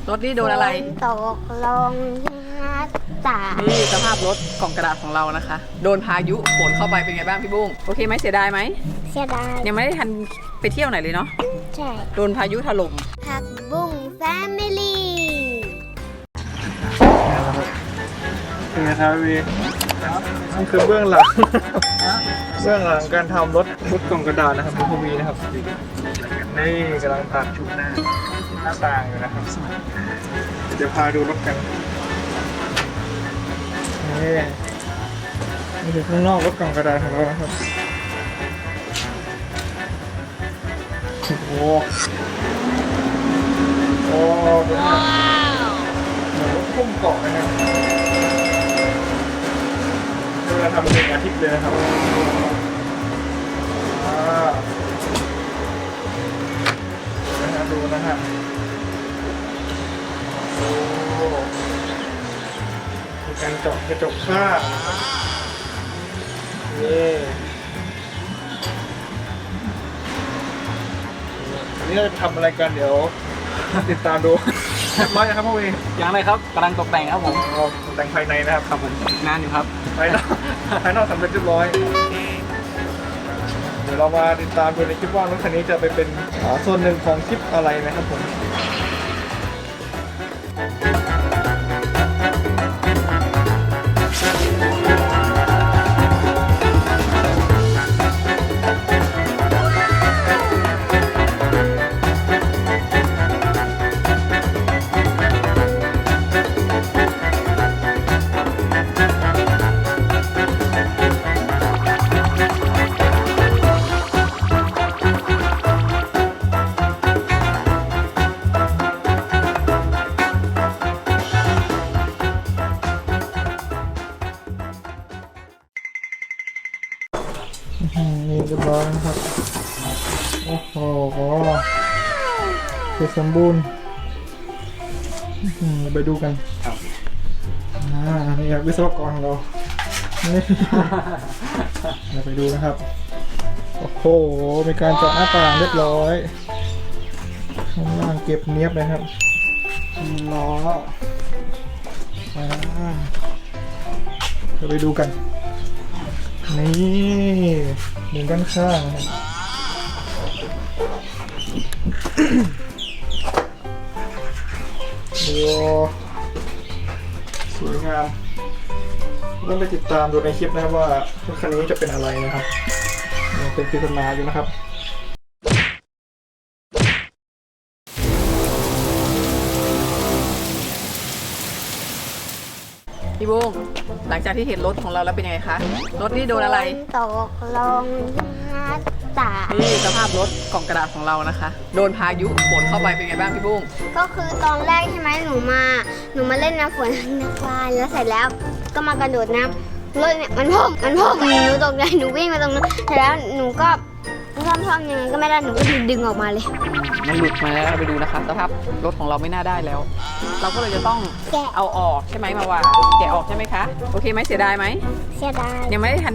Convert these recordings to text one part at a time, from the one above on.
รถนี่โดนอะไรตกลงหน้าต่างนี่สภาพรถกล่องกระดาษของเรานะคะโดนพายุฝนเข้าไปเป็นไงบ้างพี่บุ้งโอเคไหมเสียดายไหมเสียดายยังไม่ได้ทันไปเที่ยวไหนเลยเนาะใช่โดนพายุถล่มผักบุ้งแฟมิลี่เป็นไงครับพี่นี่คือเบื้องหลังเบื้องหลังการทำรถกล่องกระดาษนะครับพี่วีนะครับนี่กำลังตัดชุดหน้าต่างอยู่นะครับเดี๋ยวพาดูรถกันนี่คือข้างนอกรถกล่องกระดาษของเรานะครับโอ้โหโอ้เป็นแบบเหมือนรถพุ่มเกาะนะครับเราทำ1 อาทิตย์เลยนะครับดูนะฮะโอ้มีการเจาะกระจกฝ้านี่อันนี้เราจะทำอะไรกันเดี๋ยวติดตามดูเรียบร้อยนะครับพ่อเวยังเลยครับกำลังตกแต่งครับผมแต่งภายในนะครับครับผมงานอยู่ครับภายนอกสำเร็จเรียบร้อยเดี๋ยวเรามาติดตามดูในคลิปว่ารถคันนี้จะไปเป็นส่วนหนึ่งของคลิปอะไรนะครับผมนี่เรียบร้อยนะครับโอ้โหเสร็จสมบูรณ์ไปดูกันนี่ครับวิศวกรของเรานี่เราไปดูนะครับโอ้โหมีการเจาะหน้าต่างเรียบร้อยข้างล่างเก็บเนียบเลยครับล้อเราไปดูกันนี่หมุนด้านข้างดูสวยงามต้องไปติดตามดูในคลิปนะครับว่ารถคันนี้จะเป็นอะไรนะครับยังเป็นปริศนาอยู่นะครับพี่บุ้งหลังจากที่เห็นรถของเราแล้วเป็นยังไงคะรถนี่โดนอะไรตกลงหน้าต่างนี่สภาพรถกล่องกระดาษของเรานะคะโดนพายุฝนเข้าไปเป็นไงบ้างพี่บุ้งก็คือตอนแรกใช่ไหมหนูมาเล่นน้ำฝนในควายแล้วเสร็จแล้วก็มากระโดดน้ำรถเนี่ยมันพ่มหนูตกใจหนูวิ่งมาตรงนั้นเสร็จแล้วหนูก็ท่อมยังไงก็ไม่ได้หนูก็ดึงออกมาเลยมันหลุดมาแล้วไปดูนะคะสภาพรถของเราไม่น่าได้แล้วเราก็เลยจะต้องเอาออกใช่ไหมมาวาแกะออกใช่ไหมคะโอเคไหมเสียดายไหมเสียดายยังไม่ได้ทัน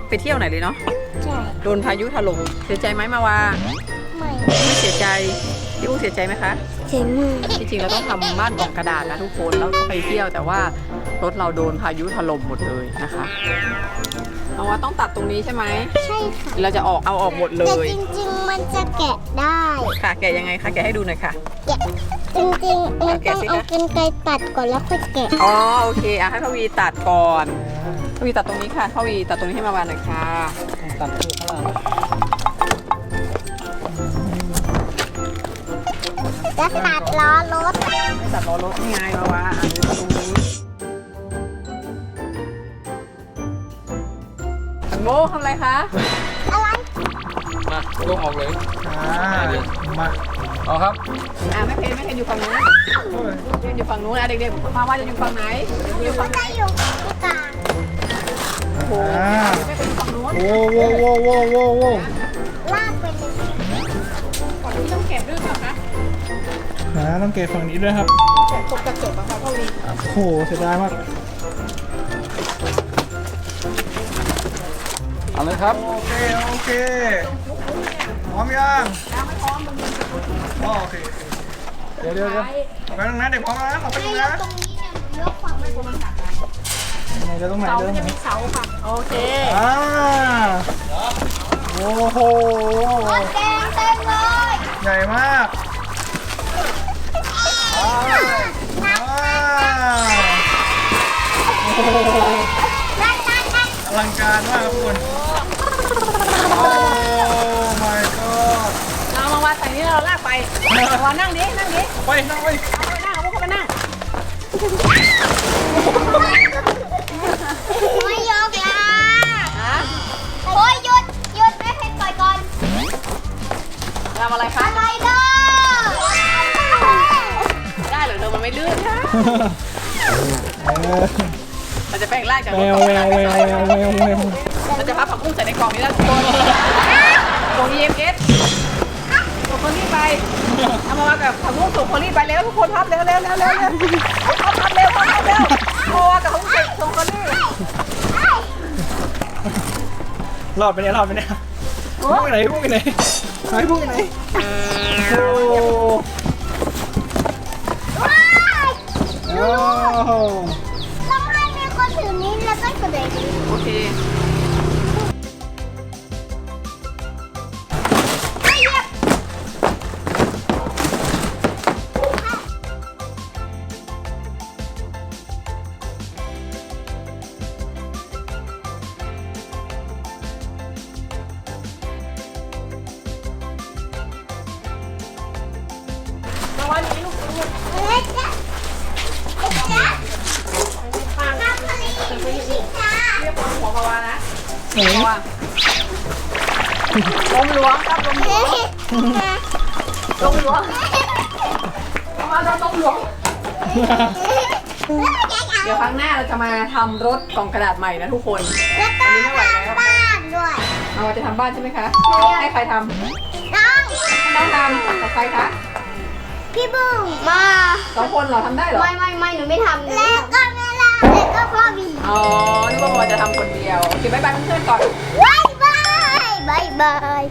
ไปเที่ยวไหนเลยเนาะใช่โดนพายุถล่มเสียใจไหมมาวาไม่เสียใจพี่อู้เสียใจไหมคะเสียมือจริงๆเราต้องทำบ้านกล่องกระดาษนะทุกคนแล้วไปเที่ยวแต่ว่ารถเราโดนพายุถล่มหมดเลยนะคะเอาว่าต้องตัดตรงนี้ใช่ไหมใช่ค่ะเราจะเอาออกหมดเลยแต่จริงๆมันจะแกะได้ค่ะแกะยังไงคะแกะให้ดูหน่อยค่ะแกะจริงๆมันต้องเอากรรไกรตัดก่อนแล้วค่อยแกะอ๋อโอเคให้พ่อวีตัดก่อนพ่อวีตัดตรงนี้ค่ะพ่อวีตัดตรงนี้ให้มาวานหน่อยค่ะตัดคือเท่าไหร่จะตัดล้อรถไม่ตัดล้อรถนี่ไงมาวาตรงนี้โม่ทำอะไรคะอะไรมาลงออกเลยมาเอาครับแม่เพนอยู่ฝั่งนู้นอยู่ฝั่งนู้นเด็กๆมาว่าจะอยู่ฝั่งไหนอยู่ฝั่งไหนอยู่กลางโอ้โหไม่เป็นฝั่งนู้นโว้ลากไปเลยฝั่งนี้ต้องเก็บด้วยค่ะต้องเก็บฝั่งนี้ด้วยครับแกะตกกระจกนะคะพ่อวีโอ้โหเสียดายมากเอาเลยครับโอเคพร้อมยังยังไม่พร้อมมึงโอเคเดี๋ยว ไปตรงนั้นเด็กพร้อมแล้วออกไปตรง ไม่ย นั้ ก น ตรงนี้เนี่ยหนูยกฝั่งไม่มันหัก ไหนจะตรงไหน เสา เดิ มัน น จะมีเสาค่ะ โอเค โอ้โห แดงเต็มเลย ใหญ่มากโอ้โห นั่น อลังการมากครับทุกคนโอ้ my god เอามาวางใส่นี้เราลากไปวางนั่งดิ นั่งดิ ไปนั่งไป เอาพวกเขาไปนั่ง ไม่ยกละ ฮะ โอ้ยหยุดไม่ให้ปล่อยก่อน ทำอะไรคะ อะไรเด้อ ได้เหรอเธอมันไม่ลื่นนะเราจะแปลงร่างจาก แมวแมวแมวแมวแมวแมว เราจะพับผักบุ้งใส่ในกล่องนี้แล้วทุกคนกล่อง EMS ส่งคนรีบไปเอามาวางกับผักบุ้งส่งคนรีบไปเร็วทุกคนพับเร็วพับเร็วเอาวางกับผักบุ้งส่งคนรีบ รอดไปเนี่ยพุ่งไปไหนพุ่งไปไหนหายพุ่งไปไหนโอ้โอ้ ต้องให้มีคนถือนี้แล้วก็กระเด็น โอเค มาวันนี้ลูก เล็กจ้ะจ้ะทำอะไรอีกจ้ะ เรียกคนหัวมาวานะหัวลมหลวงครับลมหลวงมาเราลมหลวง เดี๋ยวครั้งหน้าเราจะมาทำรถกล่องกระดาษใหม่นะทุกคน แล้วก็ อันนี้ไม่ไหวแล้ว บ้านด้วย เอาจะทำบ้านใช่ไหมคะ ให้ใครทำ น้อง น้องทำกับใครคะ พี่บุ้งมา สองคนเหรอทำได้เหรอ ไม่หนูไม่ทำแล้วก็เวลาแล้วก็พ่อบี อ๋อนึกว่าพอจะทำคนเดียวโอเคบ๊ายบายเพื่อนๆก่อน บาย